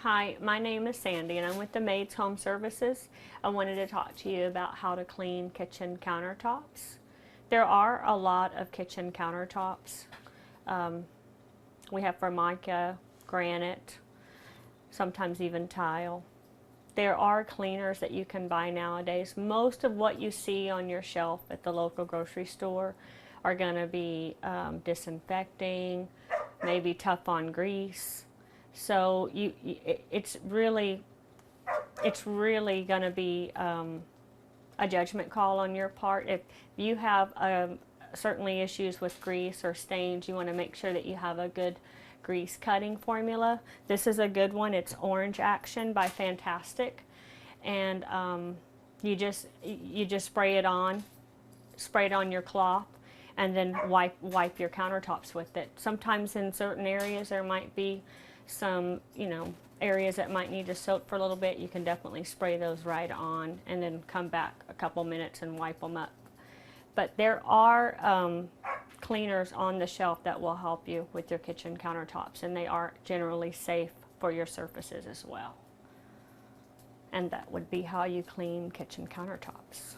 Hi, my name is Sandy and I'm with the Maids Home Services. I wanted to talk to you about how to clean kitchen countertops. There are a lot of kitchen countertops. We have Formica, granite, sometimes even tile. There are cleaners that you can buy nowadays. Most of what you see on your shelf at the local grocery store are going to be disinfecting, maybe tough on grease. So it's really going to be a judgment call on your part. If you have certainly issues with grease or stains, you want to make sure that you have a good grease cutting formula. This is a good one. It's Orange Action by Fantastic, and you just spray it on your cloth, and then wipe your countertops with it. Sometimes in certain areas there might be some areas that might need to soak for a little bit. You can definitely spray those right on and then come back a couple minutes and wipe them up. But there are cleaners on the shelf that will help you with your kitchen countertops, and they are generally safe for your surfaces as well. And that would be how you clean kitchen countertops.